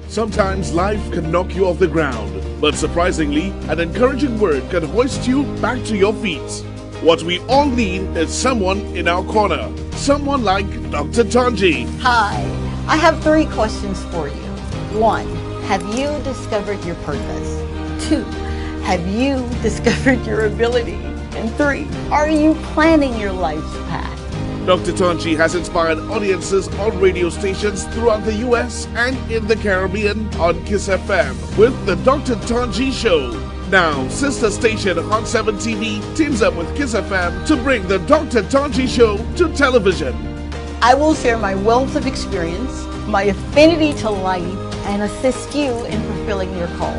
Sometimes life can knock you off the ground, but surprisingly, an encouraging word can hoist you back to your feet. What we all need is someone in our corner, someone like Dr. Tanji. Hi, I have 3 questions for you. 1, have you discovered your purpose? 2, have you discovered your ability? And 3, are you planning your life's path? Dr. Tanji has inspired audiences on radio stations throughout the US and in the Caribbean on KISS FM with the Dr. Tanji Show. Now, sister station Hot 7 TV teams up with KISS FM to bring the Dr. Tanji Show to television. I will share my wealth of experience, my affinity to life, and assist you in fulfilling your call.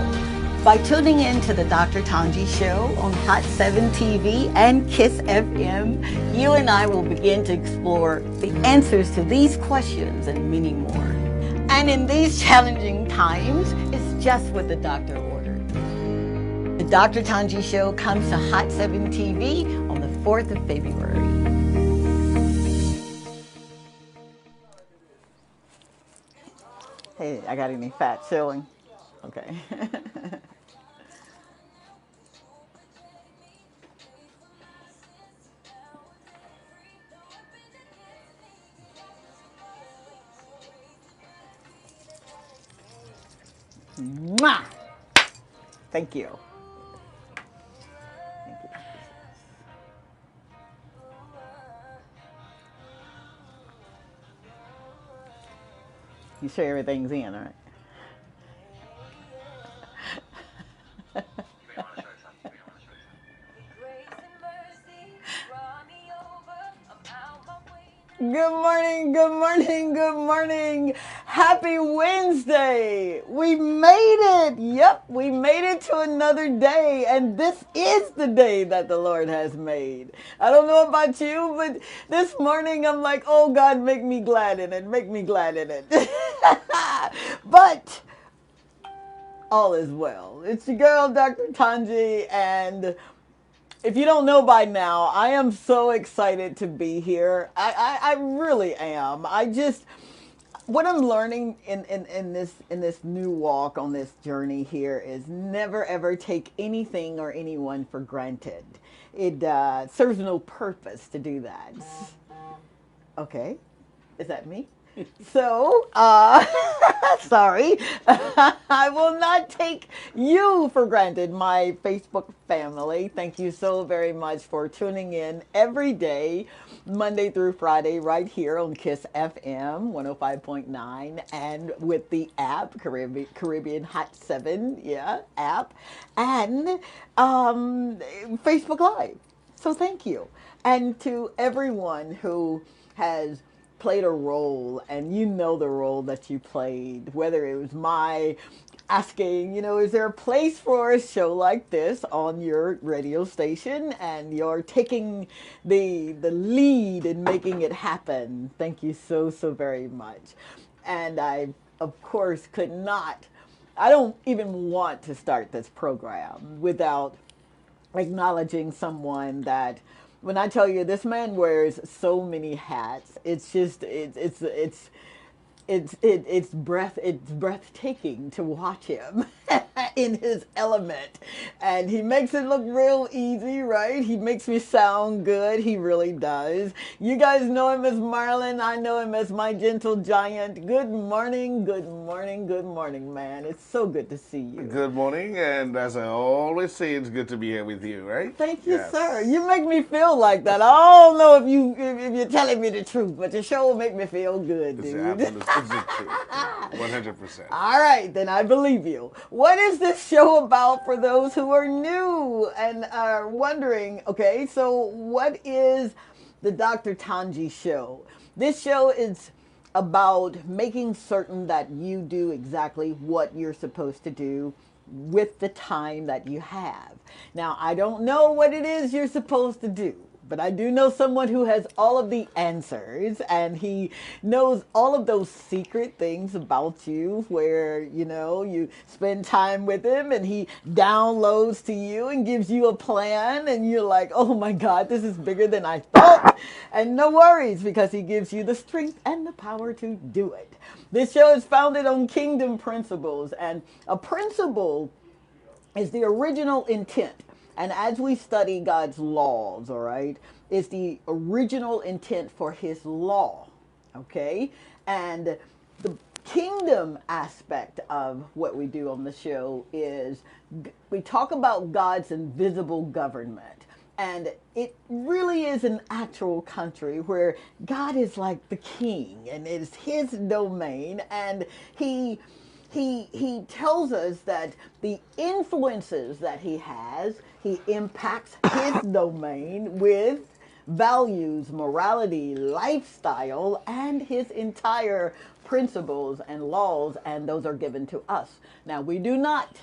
By tuning in to the Dr. Tanji Show on Hot 7 TV and KISS FM, you and I will begin to explore the answers to these questions and many more. And in these challenging times, it's just what the doctor ordered. The Dr. Tanji Show comes to Hot 7 TV on the 4th of February. Hey, I got any fat showing? Okay. Mwah! Thank you. Thank you. You sure everything's in, all right? Good morning, good morning, good morning. Happy Wednesday. We made it. Yep, we made it to another day. And this is the day that the Lord has made. I don't know about you, but this morning I'm like, oh God, make me glad in it. Make me glad in it. But all is well. It's your girl, Dr. Tanji, and if you don't know by now, I am so excited to be here. I really am. What I'm learning in this new walk on this journey here is never ever take anything or anyone for granted. It serves no purpose to do that. Okay, is that me? So, sorry, I will not take you for granted, my Facebook family. Thank you so very much for tuning in every day, Monday through Friday, right here on KISS FM 105.9 and with the app, Caribbean Hot 7, app, and Facebook Live. So thank you. And to everyone who has played a role, and you know the role that you played, whether it was my asking, is there a place for a show like this on your radio station, and you're taking the lead in making it happen. Thank you so very much. And I, of course, I don't even want to start this program without acknowledging someone that, when I tell you this man wears so many hats, it's just it's breathtaking to watch him in his element, and he makes it look real easy, right? He makes me sound good. He really does. You guys know him as Marlon. I know him as my gentle giant. Good morning, good morning, good morning, man. It's so good to see you. Good morning, and as I always say, it's good to be here with you, right? Thank you, sir. You make me feel like that. I don't know if you're telling me the truth, but your show will make me feel good, dude. It's the truth. 100%. All right, then I believe you. What is this show about for those who are new and are wondering, okay, so what is the Dr. Tanji Show? This show is about making certain that you do exactly what you're supposed to do with the time that you have. Now, I don't know what it is you're supposed to do, but I do know someone who has all of the answers, and he knows all of those secret things about you where, you spend time with him and he downloads to you and gives you a plan, and you're like, oh my God, this is bigger than I thought. And no worries, because he gives you the strength and the power to do it. This show is founded on kingdom principles, and a principle is the original intent. And as we study God's laws, all right, it's the original intent for his law, okay? And the kingdom aspect of what we do on the show is we talk about God's invisible government. And it really is an actual country where God is like the king, and it is his domain, and he tells us that the influences that he has, he impacts his domain with values, morality, lifestyle, and his entire principles and laws, and those are given to us. Now, we do not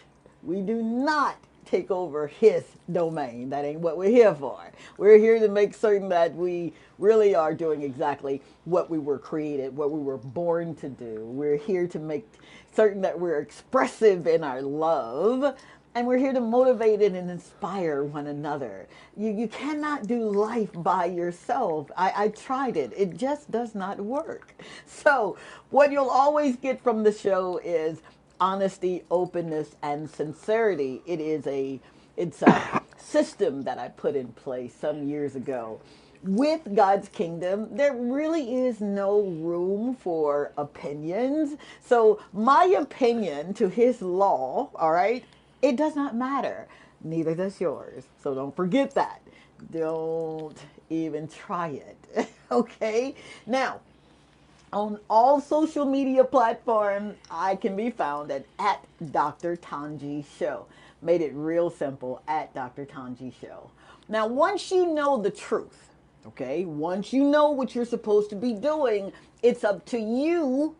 take over his domain. That ain't what we're here for. We're here to make certain that we really are doing exactly what we were created, what we were born to do. We're here to make certain that we're expressive in our love, and we're here to motivate and inspire one another. You cannot do life by yourself. I tried it. It just does not work. So what you'll always get from the show is honesty, openness, and sincerity. It's a system that I put in place some years ago. With God's kingdom, there really is no room for opinions. So my opinion to his law, all right, it does not matter. Neither does yours. So don't forget that. Don't even try it. Okay? Now, on all social media platforms, I can be found at Dr. Tanji Show. Made it real simple, at Dr. Tanji Show. Now, once you know the truth, okay, once you know what you're supposed to be doing, it's up to you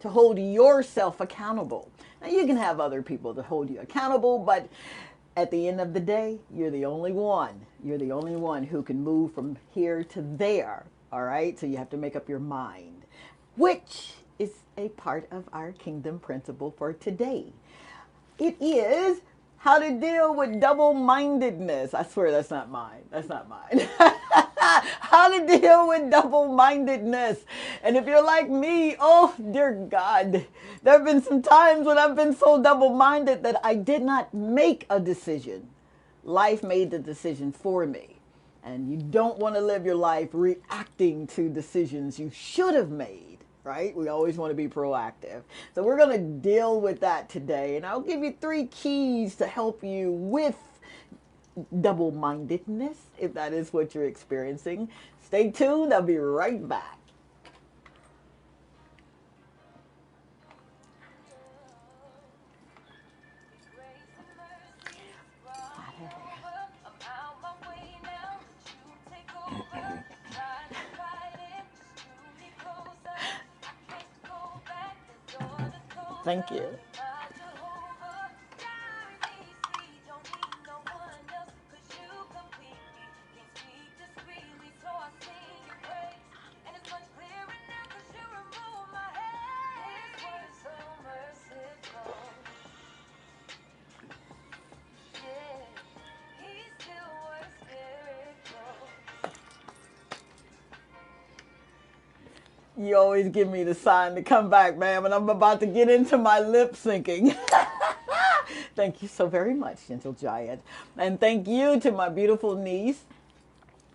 to hold yourself accountable. Now, you can have other people to hold you accountable, but at the end of the day, you're the only one. You're the only one who can move from here to there, all right? So you have to make up your mind, which is a part of our kingdom principle for today. It is how to deal with double-mindedness. I swear that's not mine. That's not mine. How to deal with double-mindedness. And if you're like me, oh, dear God, there have been some times when I've been so double-minded that I did not make a decision. Life made the decision for me. And you don't want to live your life reacting to decisions you should have made. Right? We always want to be proactive. So we're going to deal with that today. And I'll give you 3 keys to help you with double-mindedness, if that is what you're experiencing. Stay tuned. I'll be right back. Thank you. You always give me the sign to come back, ma'am, and I'm about to get into my lip syncing. Thank you so very much, Gentle Giant. And thank you to my beautiful niece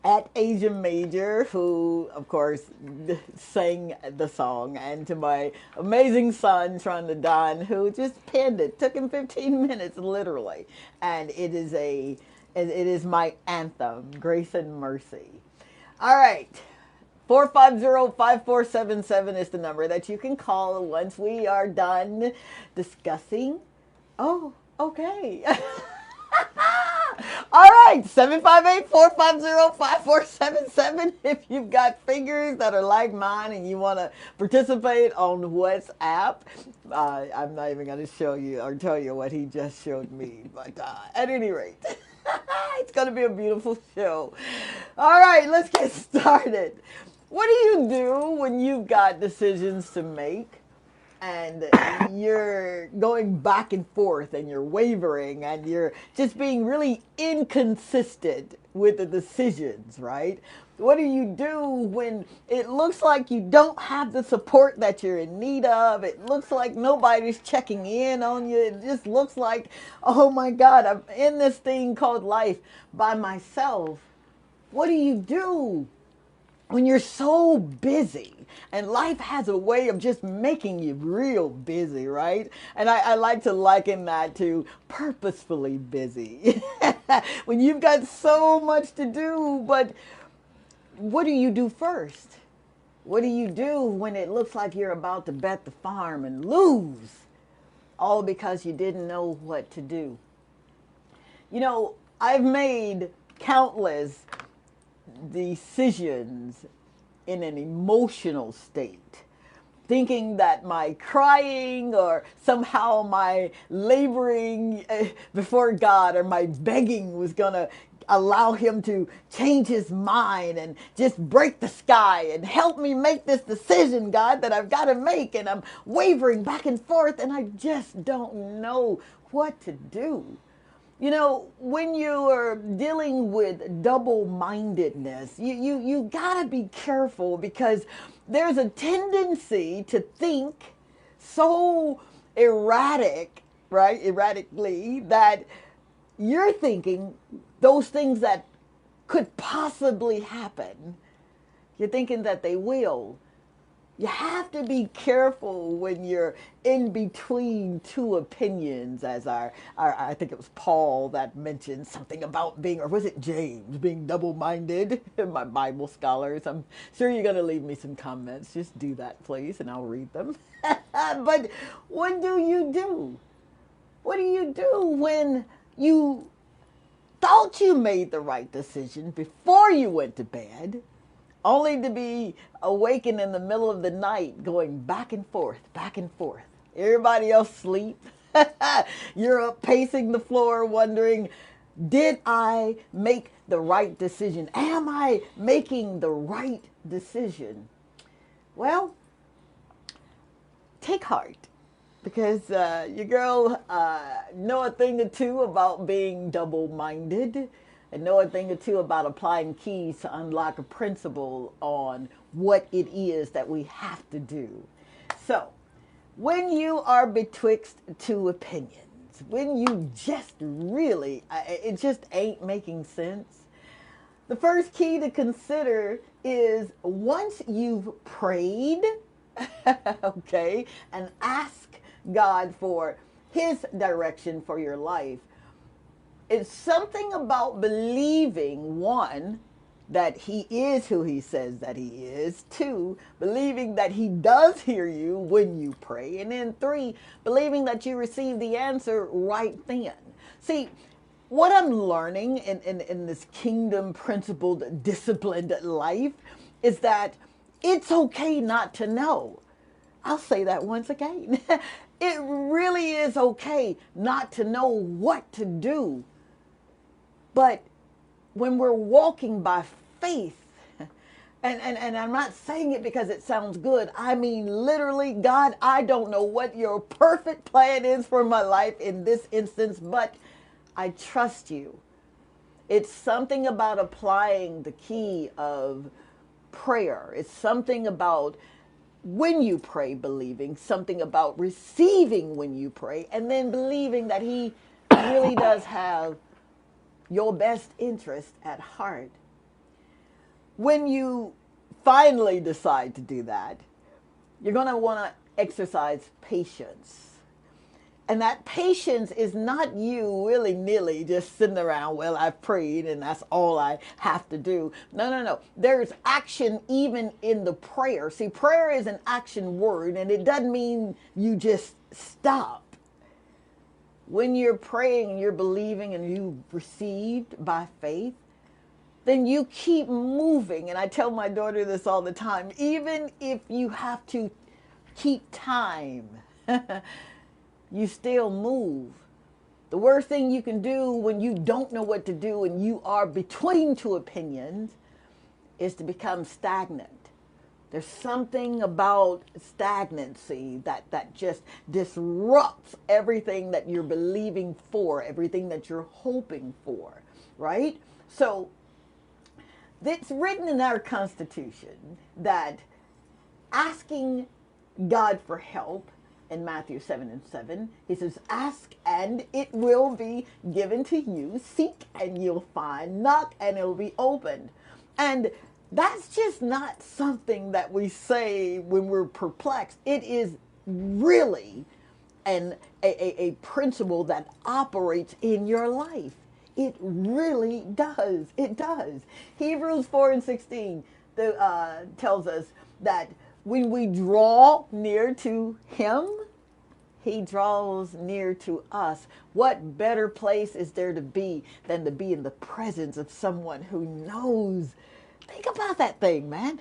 at Asia Major, who, of course, sang the song, and to my amazing son, Tronda Don, who just penned it. Took him 15 minutes, literally. And it is my anthem, Grace and Mercy. All right. 450-5477 is the number that you can call once we are done discussing. Oh, okay. All right, 758-450-5477. If you've got fingers that are like mine and you want to participate on WhatsApp, I'm not even going to show you or tell you what he just showed me. But at any rate, It's going to be a beautiful show. All right, let's get started. What do you do when you've got decisions to make and you're going back and forth and you're wavering and you're just being really inconsistent with the decisions, right? What do you do when it looks like you don't have the support that you're in need of? It looks like nobody's checking in on you. It just looks like, oh my God, I'm in this thing called life by myself. What do you do when you're so busy? And life has a way of just making you real busy, right? And I like to liken that to purposefully busy. When you've got so much to do, but what do you do first? What do you do when it looks like you're about to bet the farm and lose? All because you didn't know what to do. You know, I've made countless decisions in an emotional state, thinking that my crying or somehow my laboring before God or my begging was going to allow him to change his mind and just break the sky and help me make this decision, God, that I've got to make. And I'm wavering back and forth and I just don't know what to do. You know, when you are dealing with double-mindedness, you gotta be careful because there's a tendency to think so erratically, that you're thinking those things that could possibly happen, you're thinking that they will. You have to be careful when you're in between two opinions, as I think it was Paul that mentioned something about being, or was it James, being double-minded? My Bible scholars, I'm sure you're going to leave me some comments. Just do that, please, and I'll read them. But what do you do? What do you do when you thought you made the right decision before you went to bed, only to be awakened in the middle of the night going back and forth, back and forth? Everybody else sleep. You're up pacing the floor wondering, did I make the right decision? Am I making the right decision? Well, take heart, because your girl know a thing or two about being double-minded, and know a thing or two about applying keys to unlock a principle on what it is that we have to do. So, when you are betwixt two opinions, when you just really, it just ain't making sense, the first key to consider is once you've prayed, okay, and ask God for his direction for your life, it's something about believing, one, that he is who he says that he is, two, believing that he does hear you when you pray, and then three, believing that you receive the answer right then. See, what I'm learning in this kingdom principled, disciplined life is that it's okay not to know. I'll say that once again. It really is okay not to know what to do. But when we're walking by faith, and I'm not saying it because it sounds good. I mean, literally, God, I don't know what your perfect plan is for my life in this instance, but I trust you. It's something about applying the key of prayer. It's something about when you pray, believing, something about receiving when you pray, and then believing that he really does have your best interest at heart. When you finally decide to do that, you're going to want to exercise patience. And that patience is not you willy-nilly just sitting around, well, I've prayed and that's all I have to do. No. There's action even in the prayer. See, prayer is an action word, and it doesn't mean you just stop. When you're praying and you're believing and you've received by faith, then you keep moving. And I tell my daughter this all the time, even if you have to keep time, you still move. The worst thing you can do when you don't know what to do and you are between two opinions is to become stagnant. There's something about stagnancy that just disrupts everything that you're believing for, everything that you're hoping for, right? So it's written in our Constitution that asking God for help in Matthew 7:7, he says, ask and it will be given to you, seek and you'll find, knock and it'll be opened. And that's just not something that we say when we're perplexed. It is really a principle that operates in your life. It really does. It does. Hebrews 4:16 tells us that when we draw near to him, he draws near to us. What better place is there to be than to be in the presence of someone who knows? Think about that thing, man.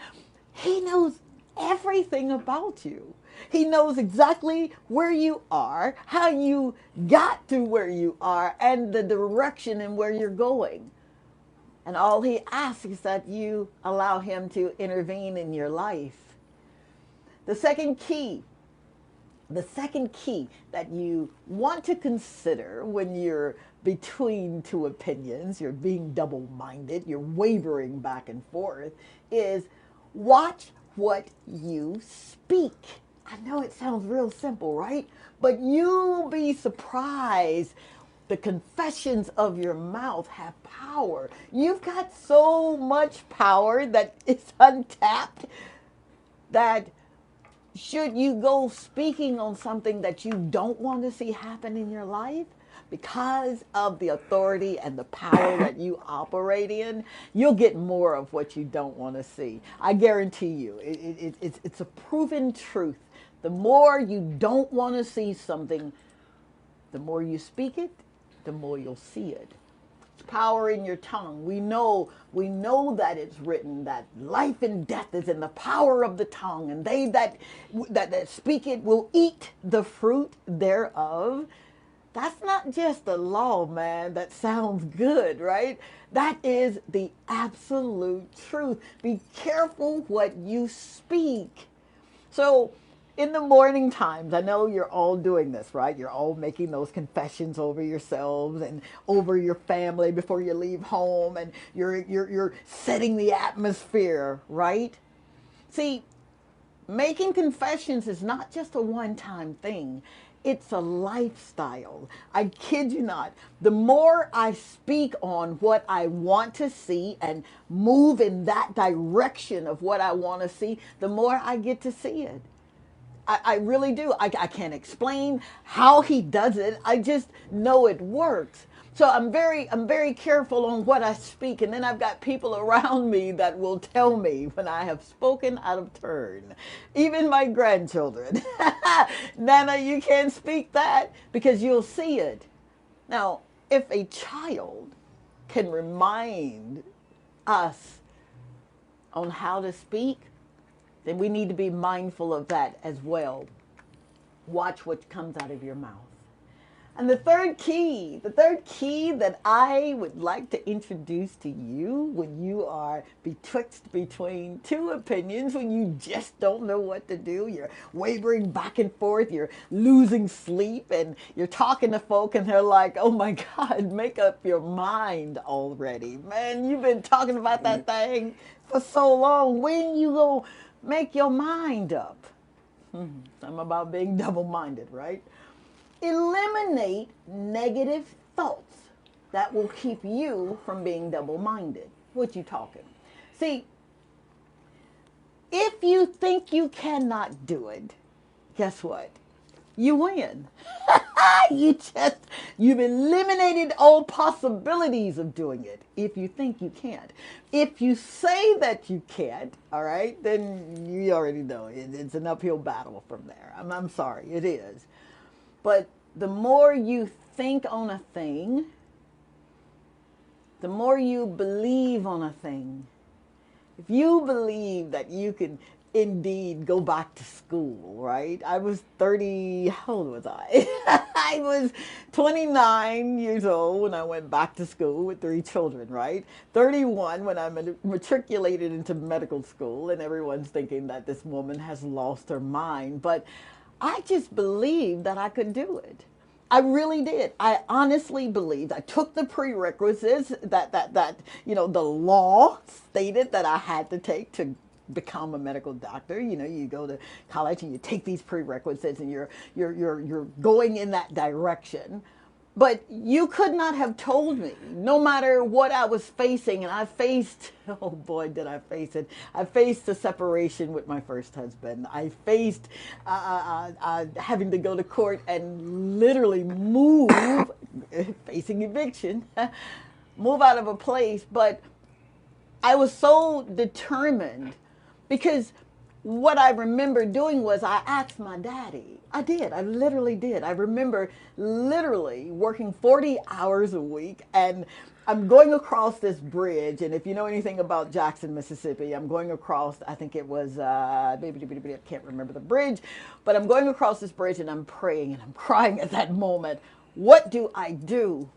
He knows everything about you. He knows exactly where you are, how you got to where you are, and the direction and where you're going. And all he asks is that you allow him to intervene in your life. The second key that you want to consider when you're between two opinions, you're being double-minded, you're wavering back and forth, is watch what you speak. I know it sounds real simple, right? But you'll be surprised. The confessions of your mouth have power. You've got so much power that it's untapped, that should you go speaking on something that you don't want to see happen in your life, because of the authority and the power that you operate in, you'll get more of what you don't want to see. I guarantee you, it's a proven truth. The more you don't want to see something, the more you speak it, the more you'll see it. Power in your tongue. We know that it's written that life and death is in the power of the tongue, and they that speak it will eat the fruit thereof. That's not just a law, man. That sounds good, right? That is the absolute truth. Be careful what you speak. So in the morning times, I know you're all doing this, right? You're all making those confessions over yourselves and over your family before you leave home, and you're setting the atmosphere, right? See, making confessions is not just a one-time thing. It's a lifestyle. I kid you not. The more I speak on what I want to see and move in that direction of what I want to see, the more I get to see it. I really do. I can't explain how he does it. I just know it works. So I'm very careful on what I speak. And then I've got people around me that will tell me when I have spoken out of turn. Even my grandchildren. Nana, you can't speak that, because you'll see it. Now, if a child can remind us on how to speak, then we need to be mindful of that as well. Watch what comes out of your mouth. And the third key that I would like to introduce to you when you are between two opinions, when you just don't know what to do, you're wavering back and forth, you're losing sleep, and you're talking to folk and they're like, oh my God, make up your mind already. Man, you've been talking about that thing for so long. When you go make your mind up? I'm about being double-minded, right? Eliminate negative thoughts that will keep you from being double-minded. What you talking? See, if you think you cannot do it, guess what? You win. You've eliminated all possibilities of doing it if you think you can't. If you say that you can't, all right, then you already know it's an uphill battle from there. I'm sorry, it is. But the more you think on a thing, the more you believe on a thing. If you believe that you can indeed go back to school, right? I was 30, how old was I? I was 29 years old when I went back to school with 3 children, right? 31 when I matriculated into medical school, and everyone's thinking that this woman has lost her mind. But I just believed that I could do it. I really did. I honestly believed. I took the prerequisites that the law stated that I had to take to become a medical doctor. You go to college and you take these prerequisites and you're going in that direction. But you could not have told me, no matter what I was facing, and I faced, oh boy, did I face it. I faced a separation with my first husband. I faced having to go to court and literally move, facing eviction, move out of a place. But I was so determined because what I remember doing was I asked my daddy. I did. I literally did. I remember literally working 40 hours a week, and I'm going across this bridge. And if you know anything about Jackson, Mississippi, I'm going across, I think it was, I can't remember the bridge, but I'm going across this bridge and I'm praying and I'm crying at that moment. What do I do?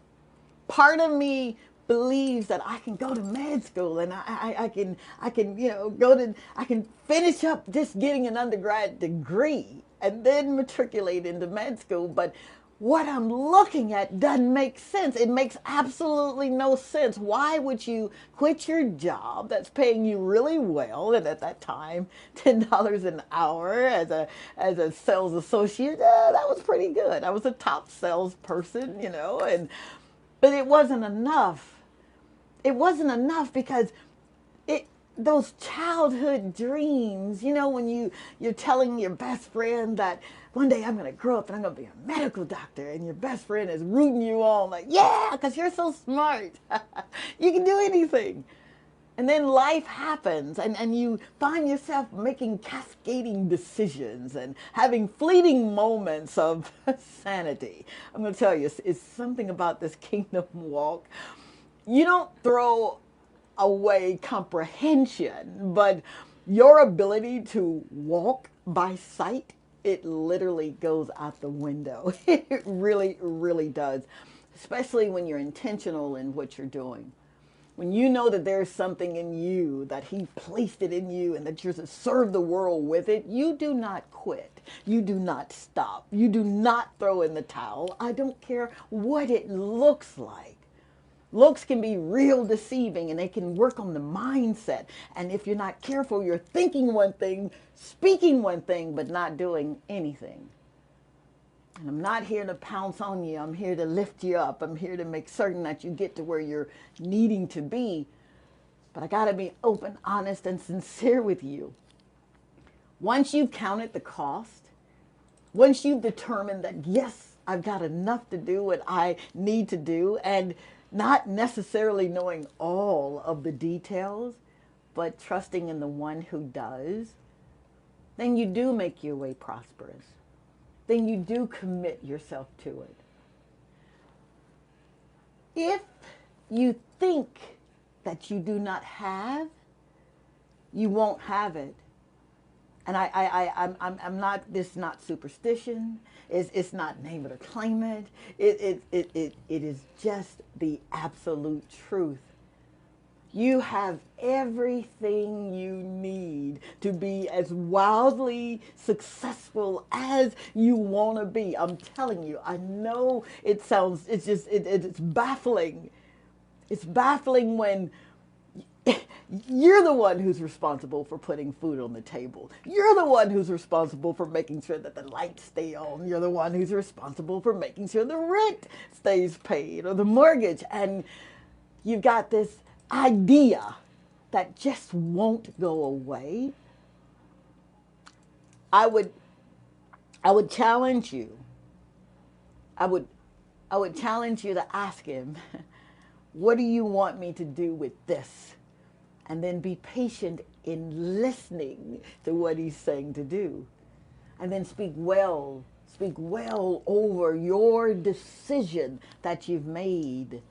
Part of me believes that I can go to med school and I can I can finish up just getting an undergrad degree and then matriculate into med school. But what I'm looking at doesn't make sense. It makes absolutely no sense. Why would you quit your job that's paying you really well, and at that time $10 an hour as a sales associate, that was pretty good. I was a top salesperson, but it wasn't enough. It wasn't enough because those childhood dreams, when you're telling your best friend that one day I'm going to grow up and I'm going to be a medical doctor, and your best friend is rooting you on like, yeah, because you're so smart. You can do anything. And then life happens, and you find yourself making cascading decisions and having fleeting moments of sanity. I'm going to tell you, it's something about this kingdom walk. You don't throw away comprehension, but your ability to walk by sight, it literally goes out the window. It really, really does, especially when you're intentional in what you're doing. When you know that there's something in you, that he placed it in you, and that you're to serve the world with it, you do not quit. You do not stop. You do not throw in the towel. I don't care what it looks like. Looks can be real deceiving, and they can work on the mindset. And if you're not careful, you're thinking one thing, speaking one thing, but not doing anything. And I'm not here to pounce on you. I'm here to lift you up. I'm here to make certain that you get to where you're needing to be. But I got to be open, honest, and sincere with you. Once you've counted the cost, once you've determined that, yes, I've got enough to do what I need to do, and not necessarily knowing all of the details, but trusting in the one who does, then you do make your way prosperous. Then you do commit yourself to it. If you think that you do not have, you won't have it. And I'm not, this is not superstition. It's not name it or claim it. It is just the absolute truth. You have everything you need to be as wildly successful as you want to be. I'm telling you, I know it sounds, it's baffling. It's baffling when you're the one who's responsible for putting food on the table. You're the one who's responsible for making sure that the lights stay on. You're the one who's responsible for making sure the rent stays paid or the mortgage. And you've got this idea that just won't go away. I would challenge you. I would challenge you to ask him, what do you want me to do with this? And then be patient in listening to what he's saying to do. And then speak well over your decision that you've made.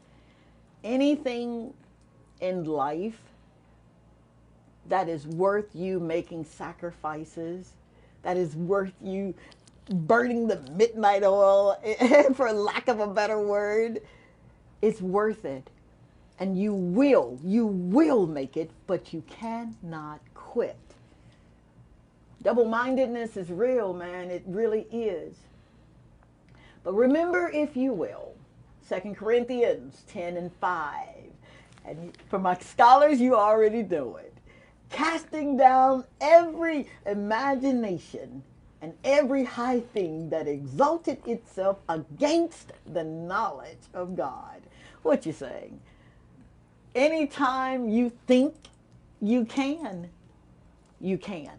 Anything in life that is worth you making sacrifices, that is worth you burning the midnight oil, for lack of a better word. It's worth it. And you will make it, but you cannot quit. Double-mindedness is real, man. It really is. But remember, if you will, 2 Corinthians 10:5. And for my scholars, you already know it. Casting down every imagination and every high thing that exalted itself against the knowledge of God. What you saying? Anytime you think you can, you can.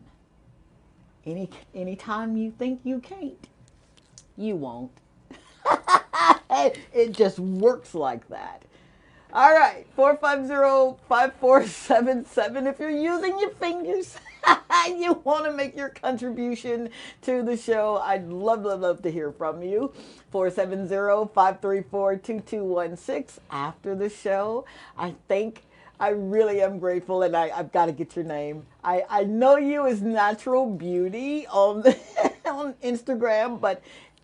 Anytime you think you can't, you won't. It just works like that. All right, 450-5477. If you're using your fingers, you want to make your contribution to the show, I'd love to hear from you. 470-534-2216. After the show, I really am grateful, and I've got to get your name. I know you as Natural Beauty on on Instagram, but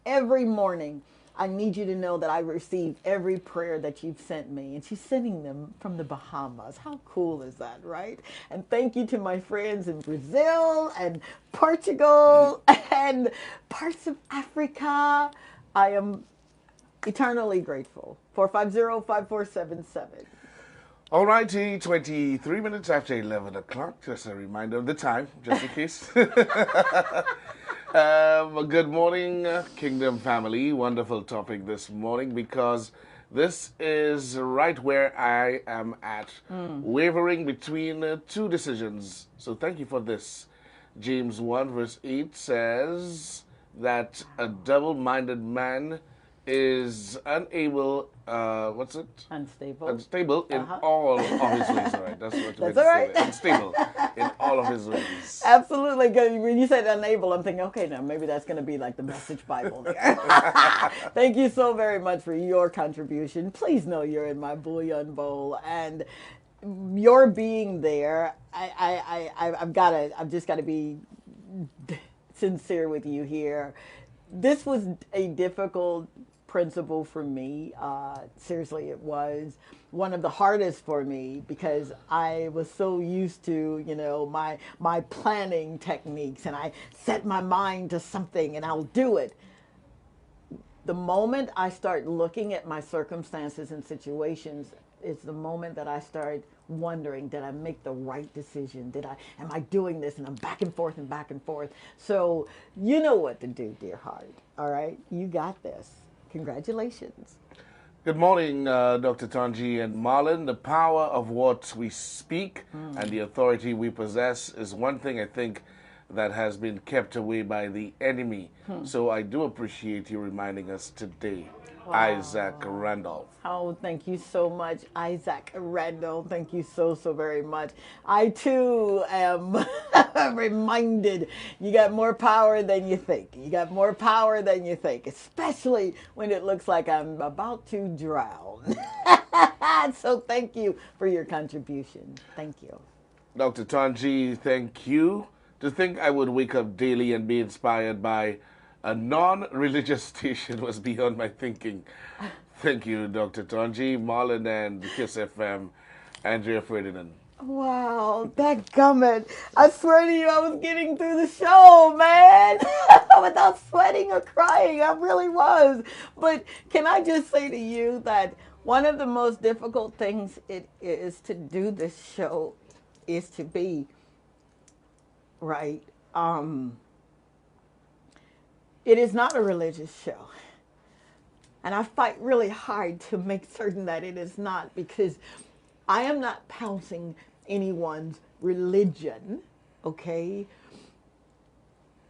every morning I need you to know that I receive every prayer that you've sent me. And she's sending them from the Bahamas. How cool is that, right? And thank you to my friends in Brazil and Portugal and parts of Africa. I am eternally grateful. 450-5477. All righty, 23 minutes after 11 o'clock. Just a reminder of the time, just in case. Good morning, Kingdom family. Wonderful topic this morning, because this is right where I am at, wavering between two decisions. So thank you for this. James 1:8 says that a double-minded man is unable, unstable in all of his ways. All right, that's what that's all right. Unstable in all of his ways. Absolutely. When you said unable, I'm thinking, okay, now maybe that's going to be like the Message Bible there. Thank you so very much for your contribution. Please know you're in my bullion bowl, and your being there, I've just got to be sincere with you here. This was a difficult principle for me. Seriously, it was one of the hardest for me, because I was so used to, my planning techniques, and I set my mind to something and I'll do it. The moment I start looking at my circumstances and situations is the moment that I start wondering, did I make the right decision? Am I doing this? And I'm back and forth and back and forth. So you know what to do, dear heart. All right? You got this. Congratulations. Good morning, Dr. Tanji and Marlon. The power of what we speak and the authority we possess is one thing I think that has been kept away by the enemy. So I do appreciate you reminding us today. Wow. Isaac Randolph. Oh, thank you so much, Isaac Randolph. Thank you so very much. I too am reminded you got more power than you think. You got more power than you think, especially when it looks like I'm about to drown. So thank you for your contribution. Thank you. Dr. Tanji, thank you. To think I would wake up daily and be inspired by a non-religious station was beyond my thinking. Thank you, Dr. Tanji, Marlon, and KISS FM, Andrea Ferdinand. Wow, that gummit. I swear to you, I was getting through the show, man. Without sweating or crying, I really was. But can I just say to you that one of the most difficult things it is to do this show is to be, right, it is not a religious show. And I fight really hard to make certain that it is not, because I am not pouncing anyone's religion, okay?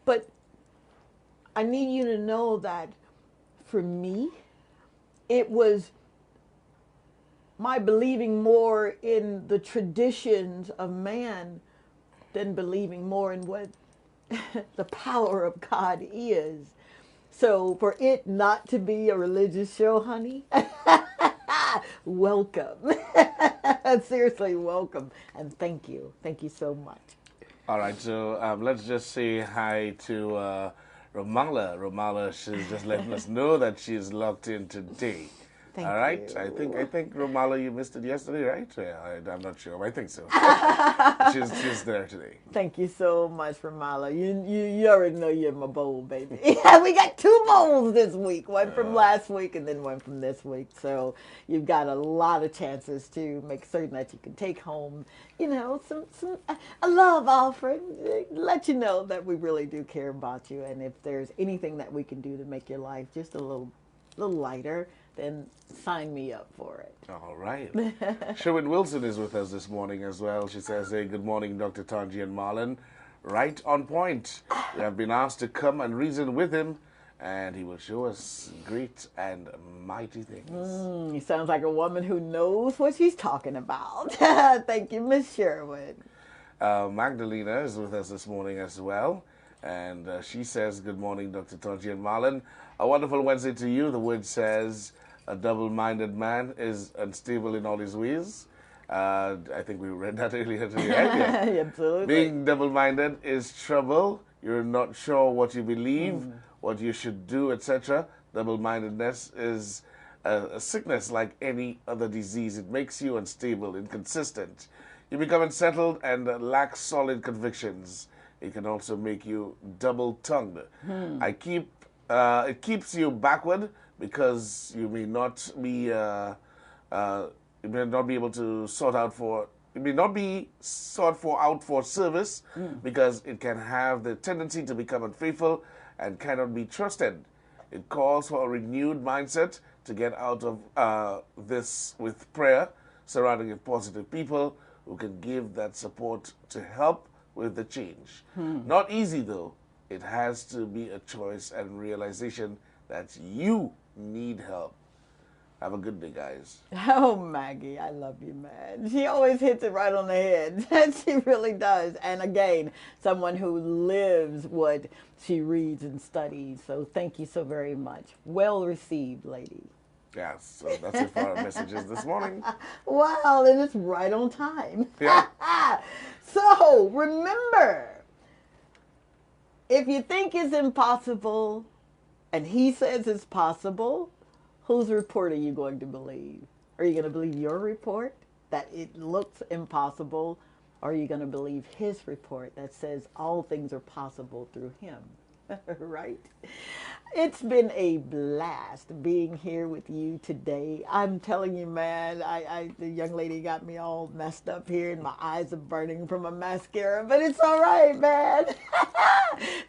But I need you to know that for me, it was my believing more in the traditions of man than believing more in what the power of God is. So for it not to be a religious show, honey, Welcome. Seriously, welcome. And thank you. Thank you so much. All right, so let's just say hi to Romala. Romala, she's just letting us know that she's locked in today. Thank All right, you. I think Romala, you missed it yesterday, right? Yeah, I'm not sure. I think so. she's there today. Thank you so much, Ramala. You already know you're my bowl, baby. We got 2 bowls this week. One from last week and then one from this week. So you've got a lot of chances to make certain that you can take home, some a love offering. Let you know that we really do care about you. And if there's anything that we can do to make your life just a little lighter, then sign me up for it. All right. Sherwin Wilson is with us this morning as well. She says, hey, good morning, Dr. Tanji and Marlon. Right on point. We have been asked to come and reason with him, and he will show us great and mighty things. He sounds like a woman who knows what she's talking about. Thank you, Miss Sherwin. Magdalena is with us this morning as well. And she says, good morning, Dr. Tanji and Marlon. A wonderful Wednesday to you. The word says, a double-minded man is unstable in all his ways. I think we read that earlier today, right? Yeah. Absolutely. Being double-minded is trouble. You're not sure what you believe, what you should do, etc. Double-mindedness is a sickness like any other disease. It makes you unstable, inconsistent. You become unsettled and lack solid convictions. It can also make you double-tongued. It keeps you backward because you may not be able to sort out for. It may not be out for service because it can have the tendency to become unfaithful and cannot be trusted. It calls for a renewed mindset to get out of this with prayer, surrounding with positive people who can give that support to help with the change. Not easy though. It has to be a choice and realization that you need help. Have a good day, guys. Oh, Maggie, I love you, man. She always hits it right on the head. She really does. And again, someone who lives what she reads and studies. So thank you so very much. Well received, lady. Yes, so that's it for our messages this morning. Wow, and it's right on time. Yeah. So remember, if you think it's impossible and he says it's possible, whose report are you going to believe? Are you going to believe your report that it looks impossible? Or are you going to believe his report that says all things are possible through him? Right? It's been a blast being here with you today. I'm telling you, man, the young lady got me all messed up here and my eyes are burning from a mascara, but it's all right, man.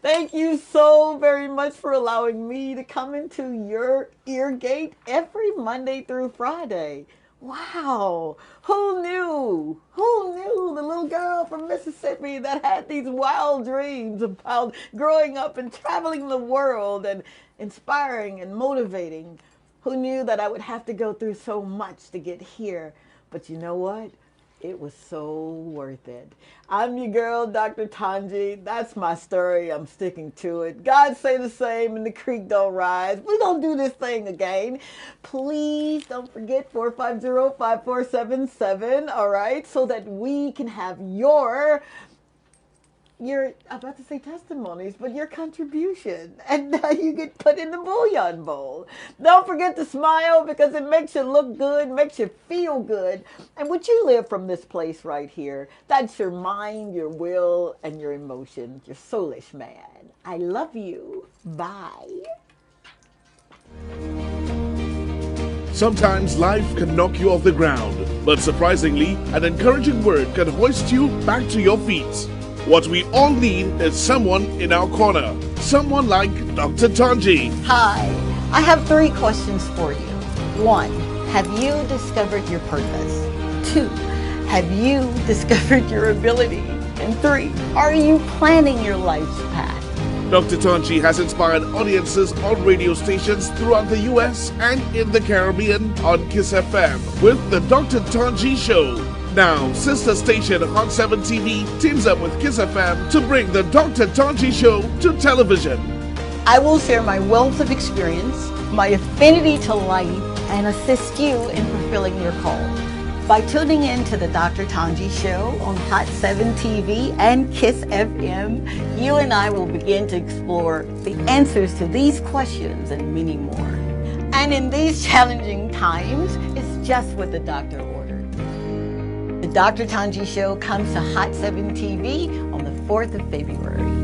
Thank you so very much for allowing me to come into your ear gate every Monday through Friday. Wow, who knew? Who knew the little girl from Mississippi that had these wild dreams about growing up and traveling the world and inspiring and motivating? Who knew that I would have to go through so much to get here? But you know what? It was so worth it. I'm your girl, Dr. Tanji. That's my story. I'm sticking to it. God say the same and the creek don't rise. We're going to do this thing again. Please don't forget 450-5477, all right? So that we can have your I'm about to say testimonies, but your contribution. And you get put in the bouillon bowl. Don't forget to smile because it makes you look good, makes you feel good. And what you live from this place right here, that's your mind, your will, and your emotion, your soulish man. I love you. Bye. Sometimes life can knock you off the ground, but surprisingly, an encouraging word can hoist you back to your feet. What we all need is someone in our corner. Someone like Dr. Tanji. Hi. I have 3 questions for you. 1, have you discovered your purpose? 2, have you discovered your ability? And 3, are you planning your life's path? Dr. Tanji has inspired audiences on radio stations throughout the U.S. and in the Caribbean on KISS FM with the Dr. Tanji Show. Now, sister station Hot 7 TV teams up with KISS FM to bring the Dr. Tanji Show to television. I will share my wealth of experience, my affinity to life, and assist you in fulfilling your call. By tuning in to the Dr. Tanji Show on Hot 7 TV and KISS FM, you and I will begin to explore the answers to these questions and many more. And in these challenging times, it's just what the doctor ordered. The Dr. Tanji Show comes to Hot 7 TV on the 4th of February.